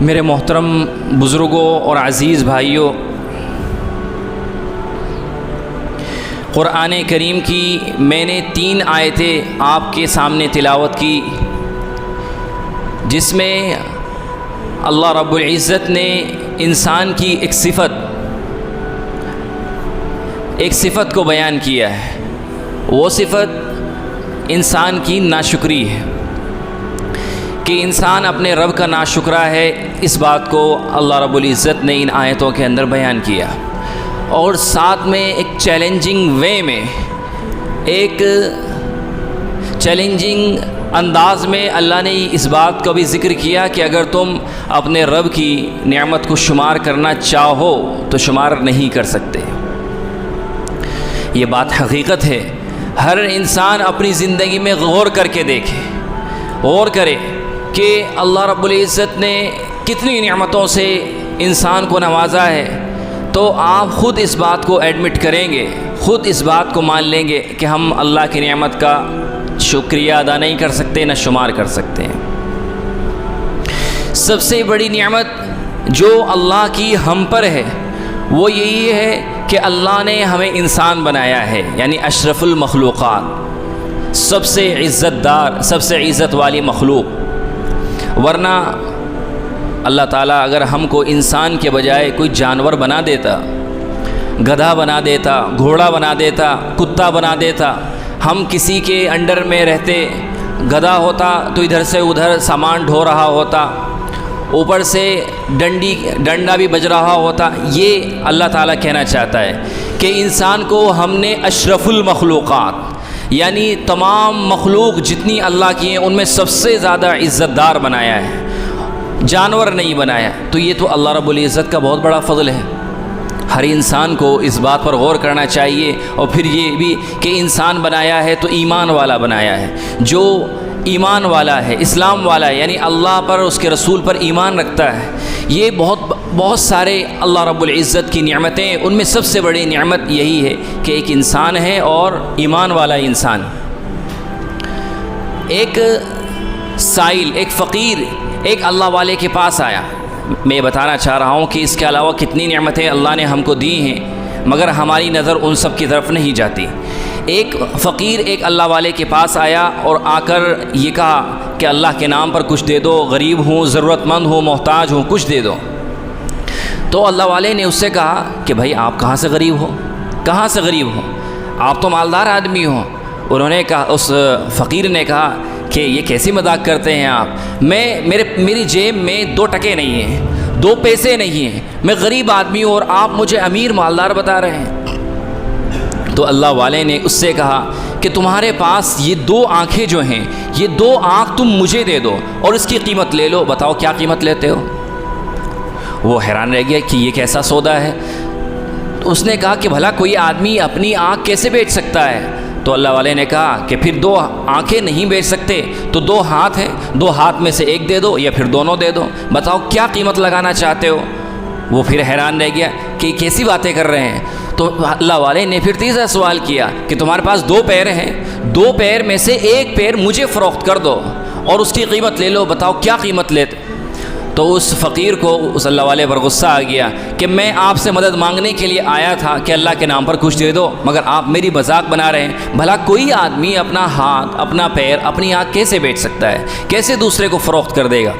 میرے محترم بزرگوں اور عزیز بھائیوں، قرآن کریم کی میں نے 3 آیتیں آپ کے سامنے تلاوت کی، جس میں اللہ رب العزت نے انسان کی ایک صفت کو بیان کیا ہے۔ وہ صفت انسان کی ناشکری ہے کہ انسان اپنے رب کا ناشکرا ہے۔ اس بات کو اللہ رب العزت نے ان آیتوں کے اندر بیان کیا، اور ساتھ میں ایک چیلنجنگ وے میں، ایک چیلنجنگ انداز میں اللہ نے اس بات کو بھی ذکر کیا کہ اگر تم اپنے رب کی نعمت کو شمار کرنا چاہو تو شمار نہیں کر سکتے۔ یہ بات حقیقت ہے۔ ہر انسان اپنی زندگی میں غور کر کے دیکھے، غور کرے کہ اللہ رب العزت نے کتنی نعمتوں سے انسان کو نوازا ہے، تو آپ خود اس بات کو ایڈمٹ کریں گے، خود اس بات کو مان لیں گے کہ ہم اللہ کی نعمت کا شکریہ ادا نہیں کر سکتے، نہ شمار کر سکتے ہیں۔ سب سے بڑی نعمت جو اللہ کی ہم پر ہے وہ یہی ہے کہ اللہ نے ہمیں انسان بنایا ہے، یعنی اشرف المخلوقات، سب سے عزت دار، سب سے عزت والی مخلوق۔ ورنہ اللہ تعالیٰ اگر ہم کو انسان کے بجائے کوئی جانور بنا دیتا، گدھا بنا دیتا، گھوڑا بنا دیتا، کتا بنا دیتا، ہم کسی کے انڈر میں رہتے، گدھا ہوتا تو ادھر سے ادھر سامان ڈھو رہا ہوتا، اوپر سے ڈنڈا بھی بج رہا ہوتا۔ یہ اللہ تعالیٰ کہنا چاہتا ہے کہ انسان کو ہم نے اشرف المخلوقات، یعنی تمام مخلوق جتنی اللہ کی ہیں ان میں سب سے زیادہ عزت دار بنایا ہے، جانور نہیں بنایا۔ تو یہ تو اللہ رب العزت کا بہت بڑا فضل ہے۔ ہر انسان کو اس بات پر غور کرنا چاہیے، اور پھر یہ بھی کہ انسان بنایا ہے تو ایمان والا بنایا ہے۔ جو ایمان والا ہے، اسلام والا ہے، یعنی اللہ پر، اس کے رسول پر ایمان رکھتا ہے، یہ بہت سارے اللہ رب العزت کی نعمتیں، ان میں سب سے بڑی نعمت یہی ہے کہ ایک انسان ہے اور ایمان والا انسان۔ ایک سائل، ایک فقیر ایک اللہ والے کے پاس آیا۔ میں بتانا چاہ رہا ہوں کہ اس کے علاوہ کتنی نعمتیں اللہ نے ہم کو دی ہیں، مگر ہماری نظر ان سب کی طرف نہیں جاتی۔ ایک فقیر ایک اللہ والے کے پاس آیا اور آ کر یہ کہا کہ اللہ کے نام پر کچھ دے دو، غریب ہوں، ضرورت مند ہوں، محتاج ہوں، کچھ دے دو۔ تو اللہ والے نے اس سے کہا کہ بھائی آپ کہاں سے غریب ہو، کہاں سے غریب ہو، آپ تو مالدار آدمی ہو۔ انہوں نے کہا، اس فقیر نے کہا کہ یہ کیسی مذاق کرتے ہیں آپ، میری جیب میں 2 ٹکے نہیں ہیں، 2 پیسے نہیں ہیں، میں غریب آدمی ہوں اور آپ مجھے امیر مالدار بتا رہے ہیں۔ تو اللہ والے نے اس سے کہا کہ تمہارے پاس یہ 2 آنکھیں جو ہیں، یہ 2 آنکھ تم مجھے دے دو اور اس کی قیمت لے لو، بتاؤ کیا قیمت لیتے ہو؟ وہ حیران رہ گیا کہ یہ کیسا سودا ہے۔ تو اس نے کہا کہ بھلا کوئی آدمی اپنی آنکھ کیسے بیچ سکتا ہے؟ تو اللہ والے نے کہا کہ پھر 2 آنکھیں نہیں بیچ سکتے تو 2 ہاتھ ہیں، 2 ہاتھ میں سے ایک دے دو یا پھر دونوں دے دو، بتاؤ کیا قیمت لگانا چاہتے ہو؟ وہ پھر حیران رہ گیا کہ کیسی باتیں کر رہے ہیں۔ تو اللہ والے نے پھر تیسرا سوال کیا کہ تمہارے پاس 2 پیر ہیں، 2 پیر میں سے ایک پیر مجھے فروخت کر دو اور اس کی قیمت لے لو، بتاؤ کیا قیمت لیتے؟ تو اس فقیر کو اس اللہ والے پر غصہ آ گیا کہ میں آپ سے مدد مانگنے کے لیے آیا تھا کہ اللہ کے نام پر کچھ دے دو، مگر آپ میری مذاق بنا رہے ہیں۔ بھلا کوئی آدمی اپنا ہاتھ، اپنا پیر، اپنی آنکھ کیسے بیچ سکتا ہے؟ کیسے دوسرے کو فروخت کر دے گا؟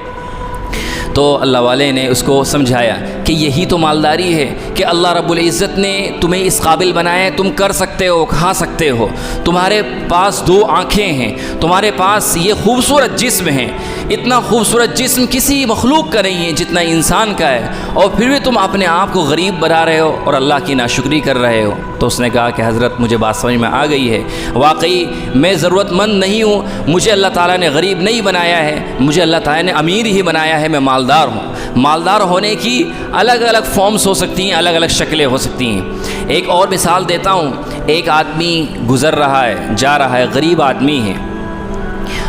تو اللہ والے نے اس کو سمجھایا کہ یہی تو مالداری ہے کہ اللہ رب العزت نے تمہیں اس قابل بنایا ہے، تم کر سکتے ہو، کھا سکتے ہو، تمہارے پاس 2 آنکھیں ہیں، تمہارے پاس یہ خوبصورت جسم ہے، اتنا خوبصورت جسم کسی مخلوق کا نہیں ہے جتنا انسان کا ہے، اور پھر بھی تم اپنے آپ کو غریب بنا رہے ہو اور اللہ کی ناشکری کر رہے ہو۔ تو اس نے کہا کہ حضرت مجھے بات سمجھ میں آ گئی ہے، واقعی میں ضرورت مند نہیں ہوں، مجھے اللہ تعالیٰ نے غریب نہیں بنایا ہے، مجھے اللہ تعالیٰ نے امیر ہی بنایا ہے، میں مالدار ہوں۔ مالدار ہونے کی الگ الگ فارمز ہو سکتی ہیں، الگ الگ شکلیں ہو سکتی ہیں۔ ایک اور مثال دیتا ہوں، ایک آدمی گزر رہا ہے، جا رہا ہے، غریب آدمی ہے،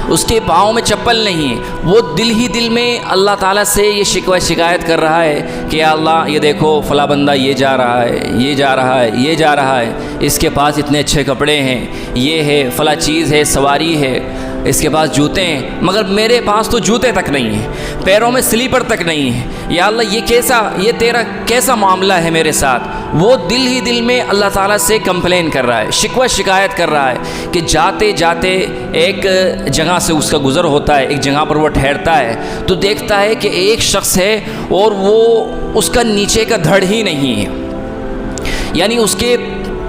اس کے پاؤں میں چپل نہیں ہے، وہ دل ہی دل میں اللہ تعالیٰ سے یہ شکایت کر رہا ہے کہ یا اللہ یہ دیکھو فلاں بندہ یہ جا رہا ہے، یہ جا رہا ہے، یہ جا رہا ہے، اس کے پاس اتنے اچھے کپڑے ہیں، یہ ہے فلاں چیز ہے، سواری ہے، اس کے پاس جوتے ہیں مگر میرے پاس تو جوتے تک نہیں ہیں، پیروں میں سلیپر تک نہیں ہے، یا اللہ یہ تیرا کیسا معاملہ ہے میرے ساتھ؟ وہ دل ہی دل میں اللہ تعالیٰ سے کمپلین کر رہا ہے، شکوہ شکایت کر رہا ہے کہ جاتے جاتے ایک جگہ سے اس کا گزر ہوتا ہے، ایک جگہ پر وہ ٹھہرتا ہے تو دیکھتا ہے کہ ایک شخص ہے اور وہ اس کا نیچے کا دھڑ ہی نہیں ہے، یعنی اس کے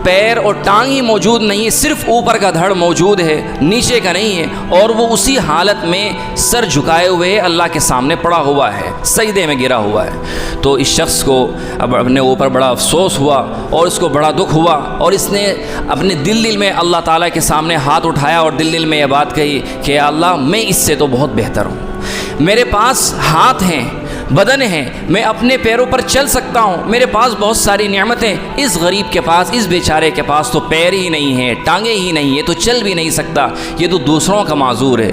پیر اور ٹانگ ہی موجود نہیں ہے، صرف اوپر کا دھڑ موجود ہے، نیچے کا نہیں ہے، اور وہ اسی حالت میں سر جھکائے ہوئے اللہ کے سامنے پڑا ہوا ہے، سجدے میں گرا ہوا ہے۔ تو اس شخص کو اب اپنے اوپر بڑا افسوس ہوا اور اس کو بڑا دکھ ہوا، اور اس نے اپنے دل میں اللہ تعالیٰ کے سامنے ہاتھ اٹھایا اور دل میں یہ بات کہی کہ یا اللہ میں اس سے تو بہت بہتر ہوں، میرے پاس ہاتھ ہیں، بدن ہے، میں اپنے پیروں پر چل سکتا ہوں، میرے پاس بہت ساری نعمتیں، اس غریب کے پاس، اس بیچارے کے پاس تو پیر ہی نہیں ہیں، ٹانگیں ہی نہیں ہیں، تو چل بھی نہیں سکتا، یہ تو دوسروں کا معذور ہے۔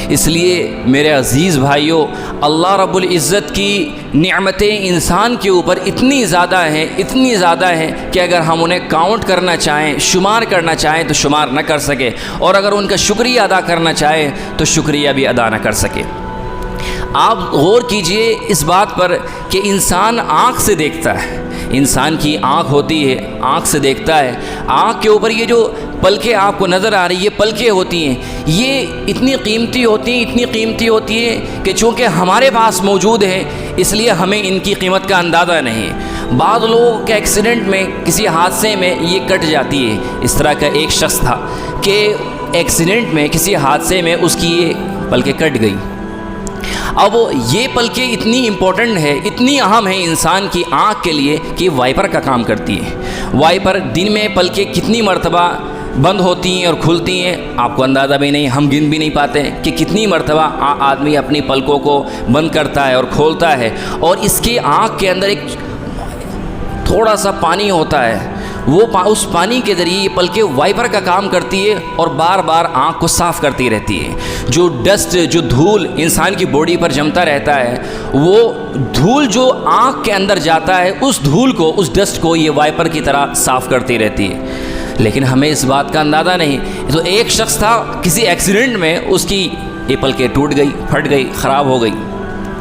اس لیے میرے عزیز بھائیوں، اللہ رب العزت کی نعمتیں انسان کے اوپر اتنی زیادہ ہیں کہ اگر ہم انہیں کاؤنٹ کرنا چاہیں، شمار کرنا چاہیں تو شمار نہ کر سکے، اور اگر ان کا شکریہ ادا کرنا چاہیں تو شکریہ بھی ادا نہ کر سکے۔ آپ غور کیجئے اس بات پر کہ انسان آنکھ سے دیکھتا ہے، انسان کی آنکھ ہوتی ہے، آنکھ سے دیکھتا ہے، آنکھ کے اوپر یہ جو پلکیں آپ کو نظر آ رہی یہ پلکیں ہوتی ہیں، یہ اتنی قیمتی ہوتی ہیں کہ چونکہ ہمارے پاس موجود ہیں اس لیے ہمیں ان کی قیمت کا اندازہ نہیں ہے۔ بعض لوگوں کے ایکسیڈنٹ میں، کسی حادثے میں یہ کٹ جاتی ہے۔ اس طرح کا ایک شخص تھا کہ ایکسیڈنٹ میں، کسی حادثے میں اس کی یہ پلکیں کٹ گئی۔ اب یہ پلکیں اتنی امپورٹنٹ ہے، اتنی اہم ہے انسان کی آنکھ کے لیے کہ وائپر کا کام کرتی ہے۔ وائپر دن میں پلکیں کتنی مرتبہ بند ہوتی ہیں اور کھلتی ہیں آپ کو اندازہ بھی نہیں، ہم گن بھی نہیں پاتے کہ کتنی مرتبہ آدمی اپنی پلکوں کو بند کرتا ہے اور کھولتا ہے، اور اس کی آنکھ کے اندر ایک تھوڑا سا پانی ہوتا ہے، وہ اس پانی کے ذریعے یہ پلکیں وائپر کا کام کرتی ہے اور بار بار آنکھ کو صاف کرتی رہتی ہے۔ جو ڈسٹ، جو دھول انسان کی باڈی پر جمتا رہتا ہے، وہ دھول جو آنکھ کے اندر جاتا ہے، اس دھول کو، اس ڈسٹ کو یہ وائپر کی طرح صاف کرتی رہتی ہے۔ لیکن ہمیں اس بات کا اندازہ نہیں۔ تو ایک شخص تھا، کسی ایکسیڈنٹ میں اس کی یہ پلکیں ٹوٹ گئی، پھٹ گئی، خراب ہو گئی۔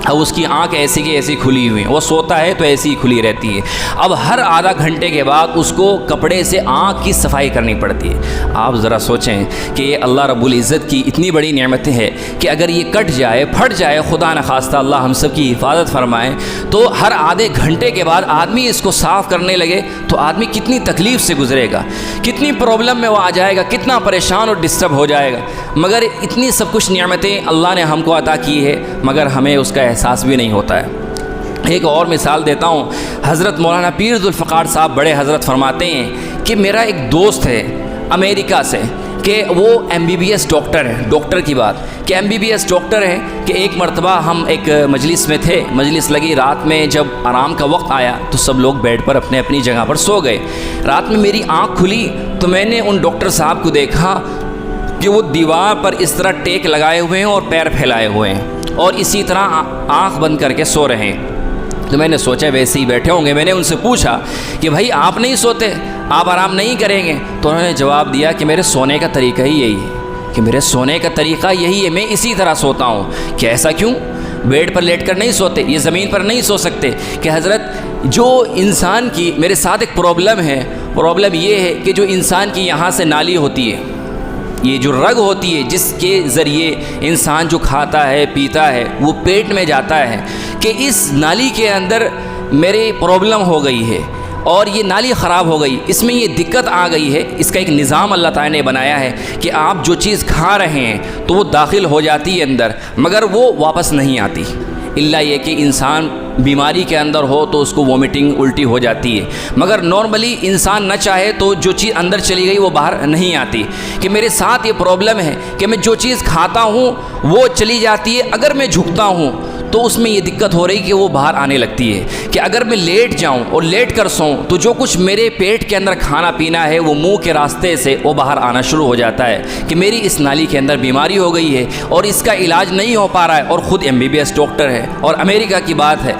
اب اس کی آنکھ ایسی کی ایسی کھلی ہوئی ہیں، وہ سوتا ہے تو ایسی ہی کھلی رہتی ہے۔ اب ہر آدھا گھنٹے کے بعد اس کو کپڑے سے آنکھ کی صفائی کرنی پڑتی ہے۔ آپ ذرا سوچیں کہ یہ اللہ رب العزت کی اتنی بڑی نعمتیں ہیں کہ اگر یہ کٹ جائے، پھٹ جائے، خدا نخواستہ اللہ ہم سب کی حفاظت فرمائے، تو ہر آدھے گھنٹے کے بعد آدمی اس کو صاف کرنے لگے تو آدمی کتنی تکلیف سے گزرے گا، کتنی پرابلم میں وہ آ جائے گا، کتنا پریشان اور ڈسٹرب ہو جائے گا۔ مگر اتنی سب کچھ نعمتیں اللہ نے ہم کو عطا کی ہے، مگر ہمیں اس کا احساس بھی نہیں ہوتا ہے۔ ایک اور مثال دیتا ہوں، حضرت مولانا پیر ذوالفقار صاحب بڑے حضرت فرماتے ہیں کہ میرا ایک دوست ہے امریکہ سے، کہ وہ MBBS ڈاکٹر ہے، ڈاکٹر کی بات کہ MBBS ڈاکٹر ہے، کہ ایک مرتبہ ہم ایک مجلس میں تھے، مجلس لگی، رات میں جب آرام کا وقت آیا تو سب لوگ بیڈ پر اپنے اپنی جگہ پر سو گئے۔ رات میں میری آنکھ کھلی تو میں نے ان ڈاکٹر صاحب کو دیکھا کہ وہ دیوار پر اس طرح ٹیک لگائے ہوئے ہیں اور پیر پھیلائے ہوئے ہیں اور اسی طرح آنکھ بند کر کے سو رہے ہیں۔ تو میں نے سوچا ویسے ہی بیٹھے ہوں گے۔ میں نے ان سے پوچھا کہ بھائی آپ نہیں سوتے، آپ آرام نہیں کریں گے؟ تو انہوں نے جواب دیا کہ میرے سونے کا طریقہ ہی یہی ہے، کہ میرے سونے کا طریقہ یہی ہے، میں اسی طرح سوتا ہوں۔ کہ ایسا کیوں؟ بیڈ پر لیٹ کر نہیں سوتے، یہ زمین پر نہیں سو سکتے؟ کہ حضرت جو انسان کی، میرے ساتھ ایک پرابلم ہے، پرابلم یہ ہے کہ جو انسان کی یہاں سے نالی ہوتی ہے، یہ جو رگ ہوتی ہے جس کے ذریعے انسان جو کھاتا ہے پیتا ہے وہ پیٹ میں جاتا ہے، کہ اس نالی کے اندر میری پرابلم ہو گئی ہے اور یہ نالی خراب ہو گئی، اس میں یہ دقت آ گئی ہے۔ اس کا ایک نظام اللہ تعالیٰ نے بنایا ہے کہ آپ جو چیز کھا رہے ہیں تو وہ داخل ہو جاتی ہے اندر، مگر وہ واپس نہیں آتی، الا یہ کہ انسان بیماری کے اندر ہو تو اس کو وومٹنگ، الٹی ہو جاتی ہے، مگر نارملی انسان نہ چاہے تو جو چیز اندر چلی گئی وہ باہر نہیں آتی۔ کہ میرے ساتھ یہ پرابلم ہے کہ میں جو چیز کھاتا ہوں وہ چلی جاتی ہے، اگر میں جھکتا ہوں تو اس میں یہ دقت ہو رہی کہ وہ باہر آنے لگتی ہے۔ کہ اگر میں لیٹ جاؤں اور لیٹ کر سوؤں تو جو کچھ میرے پیٹ کے اندر کھانا پینا ہے وہ منہ کے راستے سے وہ باہر آنا شروع ہو جاتا ہے، کہ میری اس نالی کے اندر بیماری ہو گئی ہے اور اس کا علاج نہیں ہو پا رہا ہے، اور خود MBBS ڈاکٹر ہے اور امریکہ کی بات ہے۔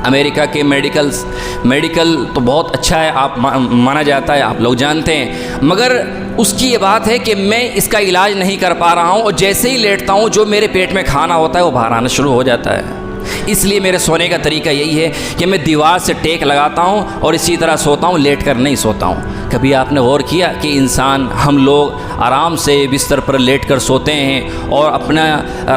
امریکہ کے میڈیکل تو بہت اچھا ہے، آپ مانا جاتا ہے، آپ لوگ جانتے ہیں، مگر اس کی یہ بات ہے کہ میں اس کا علاج نہیں کر پا رہا ہوں، اور جیسے ہی لیٹتا ہوں جو میرے پیٹ میں کھانا ہوتا ہے وہ باہر آنا شروع ہو جاتا ہے۔ اس لیے میرے سونے کا طریقہ یہی ہے کہ میں دیوار سے ٹیک لگاتا ہوں اور اسی طرح سوتا ہوں، لیٹ کر نہیں سوتا ہوں۔ کبھی آپ نے غور کیا کہ انسان، ہم لوگ آرام سے بستر پر لیٹ کر سوتے ہیں اور اپنا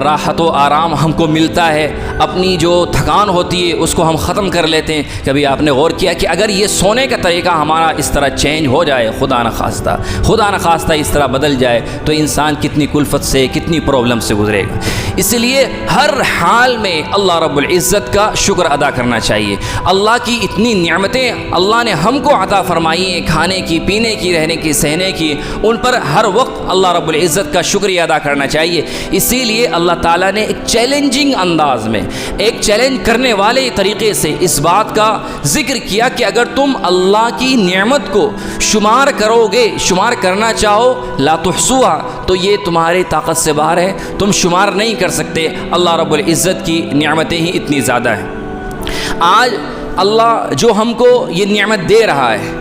راحت و آرام ہم کو ملتا ہے، اپنی جو تھکان ہوتی ہے اس کو ہم ختم کر لیتے ہیں۔ کبھی آپ نے غور کیا کہ اگر یہ سونے کا طریقہ ہمارا اس طرح چینج ہو جائے، خدا نخواستہ اس طرح بدل جائے، تو انسان کتنی کلفت سے، کتنی پرابلم سے گزرے گا۔ اس لیے ہر حال میں اللہ رب العزت کا شکر ادا کرنا چاہیے۔ اللہ کی اتنی نعمتیں اللہ نے ہم کو عطا فرمائی ہیں، کھانے کی، پینے کی، رہنے کی، سہنے کی، ان پر ہر وقت اللہ رب العزت کا شکریہ ادا کرنا چاہیے۔ اسی لیے اللہ تعالیٰ نے ایک چیلنجنگ انداز میں، ایک چیلنج کرنے والے طریقے سے اس بات کا ذکر کیا کہ اگر تم اللہ کی نعمت کو شمار کرو گے، شمار کرنا چاہو، لا تحصوها، تو یہ تمہاری طاقت سے باہر ہے، تم شمار نہیں کر سکتے۔ اللہ رب العزت کی نعمتیں ہی اتنی زیادہ ہیں۔ آج اللہ جو ہم کو یہ نعمت دے رہا ہے،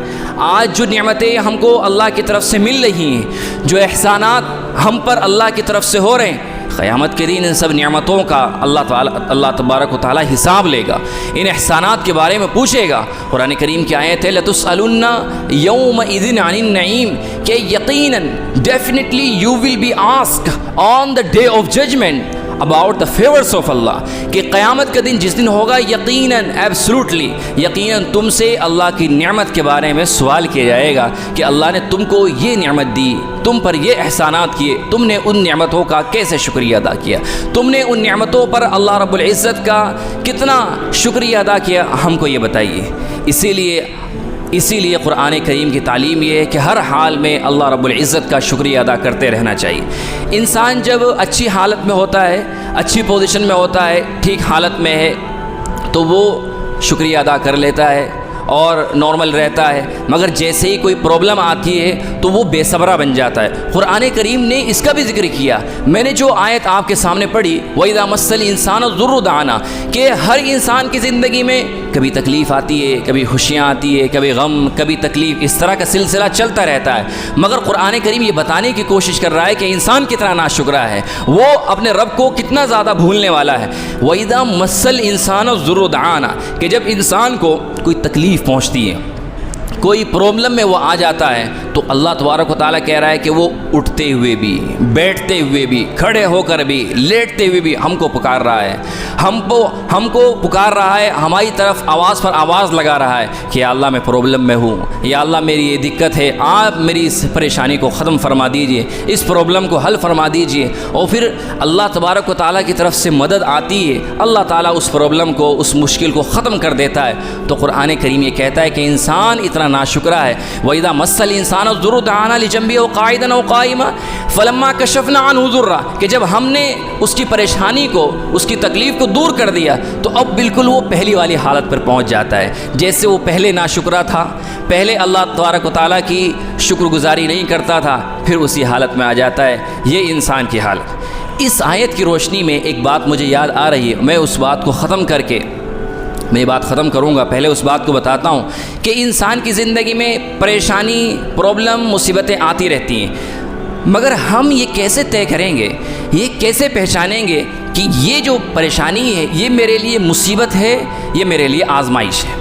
آج جو نعمتیں ہم کو اللہ کی طرف سے مل رہی ہیں، جو احسانات ہم پر اللہ کی طرف سے ہو رہے ہیں، قیامت کے دن ان سب نعمتوں کا اللہ تبارک و تعالی حساب لے گا، ان احسانات کے بارے میں پوچھے گا۔ قرآن کریم کی آیت ہے لَتُسْأَلُنَّ يَوْمَئِذٍ عَنِ النَّعِيمِ، کہ یقیناً definitely you will be asked on the day of judgment about the favors of Allah، کہ قیامت کا دن جس دن ہوگا، یقیناً ایبسلوٹلی یقیناً تم سے اللہ کی نعمت کے بارے میں سوال کیا جائے گا کہ اللہ نے تم کو یہ نعمت دی، تم پر یہ احسانات کیے، تم نے ان نعمتوں کا کیسے شکریہ ادا کیا، تم نے ان نعمتوں پر اللہ رب العزت کا کتنا شکریہ ادا کیا، ہم کو یہ بتائیے۔ اسی لیے قرآن کریم کی تعلیم یہ ہے کہ ہر حال میں اللہ رب العزت کا شکریہ ادا کرتے رہنا چاہیے۔ انسان جب اچھی حالت میں ہوتا ہے، اچھی پوزیشن میں ہوتا ہے، ٹھیک حالت میں ہے، تو وہ شکریہ ادا کر لیتا ہے اور نارمل رہتا ہے، مگر جیسے ہی کوئی پرابلم آتی ہے تو وہ بے صبرہ بن جاتا ہے۔ قرآن کریم نے اس کا بھی ذکر کیا۔ میں نے جو آیت آپ کے سامنے پڑھی، وَإِذَا مَسَّ الْإِنسَانَ الضُّرُّ دَعَانَا، کہ ہر انسان کی زندگی میں کبھی تکلیف آتی ہے، کبھی خوشیاں آتی ہے، کبھی غم، کبھی تکلیف، اس طرح کا سلسلہ چلتا رہتا ہے، مگر قرآن کریم یہ بتانے کی کوشش کر رہا ہے کہ انسان کتنا ناشکرا ہے، وہ اپنے رب کو کتنا زیادہ بھولنے والا ہے۔ وَإِذَا مَسَّ الْإِنسَانَ الضُّرُّ دَعَانَا، کہ جب انسان کو کوئی تکلیف پہنچتی ہے، کوئی پرابلم میں وہ آ جاتا ہے، تو اللہ تبارک و تعالیٰ کہہ رہا ہے کہ وہ اٹھتے ہوئے بھی، بیٹھتے ہوئے بھی، کھڑے ہو کر بھی، لیٹتے ہوئے بھی ہم کو پکار رہا ہے، ہم کو پکار رہا ہے، ہماری طرف آواز پر آواز لگا رہا ہے کہ یا اللہ میں پرابلم میں ہوں، یا اللہ میری یہ دقت ہے، آپ میری اس پریشانی کو ختم فرما دیجئے، اس پرابلم کو حل فرما دیجئے۔ اور پھر اللہ تبارک و تعالیٰ کی طرف سے مدد آتی ہے، اللہ تعالیٰ اس پرابلم کو، اس مشکل کو ختم کر دیتا ہے۔ تو قرآن کریم یہ کہتا ہے کہ انسان اتنا ناشکرا ہے۔ وَإِذَا مَسَّ الْإِنسَانَ الضُّرُّ دَعَانَا لِجَنبِهِ قَاعِدًا أَوْ قَائِمًا فَلَمَّا كَشَفْنَا عَنْهُ ضُرَّهُ، کہ جب ہم نے اس کی پریشانی کو، اس کی تکلیف کو دور کر دیا، تو اب بالکل وہ پہلی والی حالت پر پہنچ جاتا ہے، جیسے وہ پہلے ناشکرا تھا، پہلے اللہ تبارک و تعالیٰ کی شکر گزاری نہیں کرتا تھا، پھر اسی حالت میں آ جاتا ہے۔ یہ انسان کی حالت۔ اس آیت کی روشنی میں ایک بات مجھے یاد آ رہی ہے، میں اس بات کو ختم کر کے میں یہ بات ختم کروں گا، پہلے اس بات کو بتاتا ہوں کہ انسان کی زندگی میں پریشانی، پرابلم، مصیبتیں آتی رہتی ہیں، مگر ہم یہ کیسے طے کریں گے، یہ کیسے پہچانیں گے کہ یہ جو پریشانی ہے یہ میرے لیے مصیبت ہے، یہ میرے لیے آزمائش ہے؟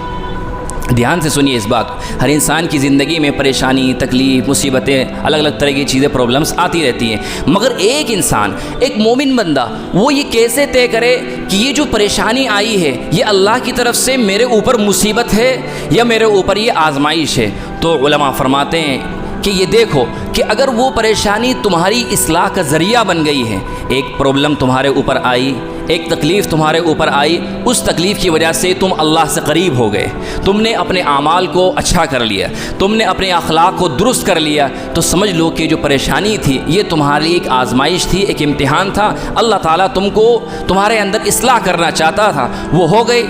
دھیان سے سنیے اس بات کو۔ ہر انسان کی زندگی میں پریشانی، تکلیف، مصیبتیں، الگ الگ طرح کی چیزیں، پرابلمس آتی رہتی ہیں، مگر ایک انسان، ایک مومن بندہ، وہ یہ کیسے طے کرے کہ یہ جو پریشانی آئی ہے یہ اللہ کی طرف سے میرے اوپر مصیبت ہے یا میرے اوپر یہ آزمائش ہے؟ تو علماء فرماتے ہیں کہ یہ دیکھو کہ اگر وہ پریشانی تمہاری اصلاح کا ذریعہ بن گئی ہے، ایک پرابلم تمہارے اوپر آئی، ایک تکلیف تمہارے اوپر آئی، اس تکلیف کی وجہ سے تم اللہ سے قریب ہو گئے، تم نے اپنے اعمال کو اچھا کر لیا، تم نے اپنے اخلاق کو درست کر لیا، تو سمجھ لو کہ جو پریشانی تھی یہ تمہاری ایک آزمائش تھی، ایک امتحان تھا، اللہ تعالیٰ تم کو تمہارے اندر اصلاح کرنا چاہتا تھا، وہ ہو گئی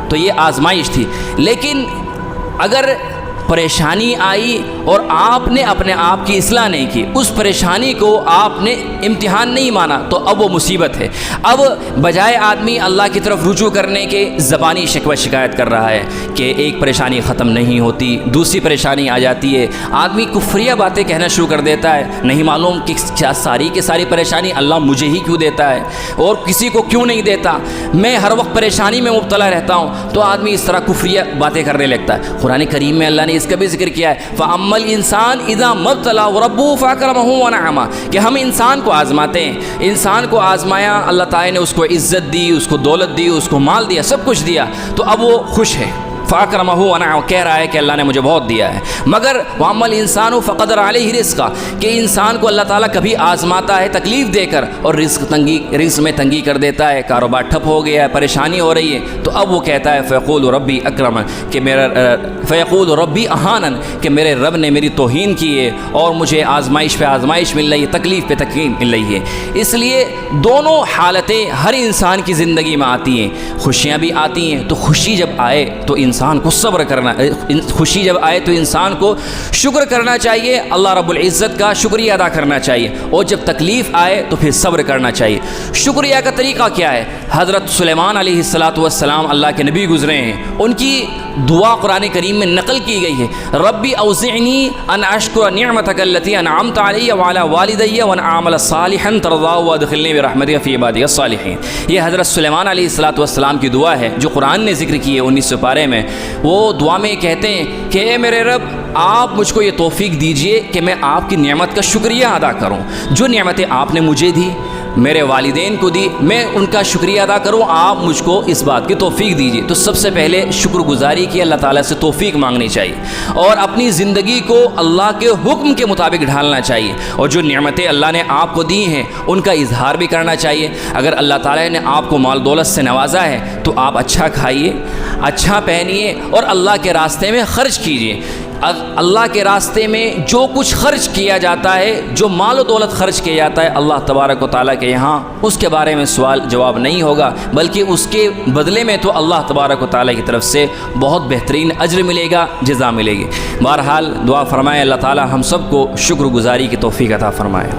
تو یہ آزمائش تھی۔ لیکن اگر پریشانی آئی اور آپ نے اپنے آپ کی اصلاح نہیں کی، اس پریشانی کو آپ نے امتحان نہیں مانا، تو اب وہ مصیبت ہے۔ اب بجائے آدمی اللہ کی طرف رجوع کرنے کے زبانی شکوہ شکایت کر رہا ہے کہ ایک پریشانی ختم نہیں ہوتی، دوسری پریشانی آ جاتی ہے، آدمی کفریہ باتیں کہنا شروع کر دیتا ہے، نہیں معلوم کہ کیا ساری کی ساری پریشانی اللہ مجھے ہی کیوں دیتا ہے اور کسی کو کیوں نہیں دیتا، میں ہر وقت پریشانی میں مبتلا رہتا ہوں، تو آدمی اس طرح کفریہ باتیں کرنے لگتا ہے۔ قرآن کریم میں اللہ نے اس کا بھی ذکر کیا ہے، فَأَمَّا الْإِنسَانُ إِذَا مَا ابْتَلَاهُ رَبُّهُ فَأَكْرَمَهُ وَنَعَمَهُ، کہ ہم انسان کو آزماتے ہیں، انسان کو آزمایا، اللہ تعالیٰ نے اس کو عزت دی، اس کو دولت دی، اس کو مال دیا، سب کچھ دیا، تو اب وہ خوش ہے۔ فَأَكْرَمَهُ وَنَعَمَهُ کہہ رہا ہے کہ اللہ نے مجھے بہت دیا ہے، مگر وَأَمَّا الْإِنسَانُ فَقَدَرَ عَلَيْهِ رِزْقَهُ، کہ انسان کو اللہ تعالیٰ کبھی آزماتا ہے تکلیف دے کر اور رزق میں تنگی کر دیتا ہے، کاروبار ٹھپ ہو گیا ہے، پریشانی ہو رہی ہے، تو اب وہ کہتا ہے فَيَقُولُ رَبِّي أَكْرَمَنِ، کہ فَيَقُولُ رَبِّي أَهَانَنِ، کہ میرے رب نے میری توہین کی ہے اور مجھے آزمائش پہ آزمائش مل رہی ہے، تکلیف پہ تکلیف مل رہی ہے۔ اس لیے دونوں حالتیں ہر انسان کی زندگی میں آتی ہیں، خوشیاں بھی آتی ہیں، تو خوشی جب آئے تو انسان کو صبر کرنا، خوشی جب آئے تو انسان کو شکر کرنا چاہیے، اللہ رب العزت کا شکریہ ادا کرنا چاہیے، اور جب تکلیف آئے تو پھر صبر کرنا چاہیے۔ شکریہ کا طریقہ کیا ہے؟ حضرت سلیمان علیہ السلام اللہ کے نبی گزرے ہیں، ان کی دعا قرآن کریم میں نقل کی گئی ہے، ربی اوزعنی ان اشکر نعمتک التی انعمت علی وعلی والدی وان اعمل صالحا ترضاه وادخلنی برحمتک فی عبادک الصالحین۔ یہ حضرت سلیمان علیہ السلام کی دعا ہے جو قرآن نے ذکر کی ہے 19 پارے میں۔ وہ دعا میں کہتے ہیں کہ اے میرے رب، آپ مجھ کو یہ توفیق دیجئے کہ میں آپ کی نعمت کا شکریہ ادا کروں، جو نعمتیں آپ نے مجھے دی، میرے والدین کو دی، میں ان کا شکریہ ادا کروں، آپ مجھ کو اس بات کی توفیق دیجیے۔ تو سب سے پہلے شکر گزاری کی اللہ تعالیٰ سے توفیق مانگنی چاہیے اور اپنی زندگی کو اللہ کے حکم کے مطابق ڈھالنا چاہیے، اور جو نعمتیں اللہ نے آپ کو دی ہیں ان کا اظہار بھی کرنا چاہیے۔ اگر اللہ تعالیٰ نے آپ کو مال دولت سے نوازا ہے تو آپ اچھا کھائیے، اچھا پہنیے اور اللہ کے راستے میں خرچ کیجیے۔ اللہ کے راستے میں جو کچھ خرچ کیا جاتا ہے، جو مال و دولت خرچ کیا جاتا ہے، اللہ تبارک و تعالیٰ کے یہاں اس کے بارے میں سوال جواب نہیں ہوگا، بلکہ اس کے بدلے میں تو اللہ تبارک و تعالیٰ کی طرف سے بہت بہترین اجر ملے گا، جزا ملے گی۔ بہرحال دعا فرمائے اللہ تعالیٰ ہم سب کو شکر گزاری کی توفیق عطا فرمائے۔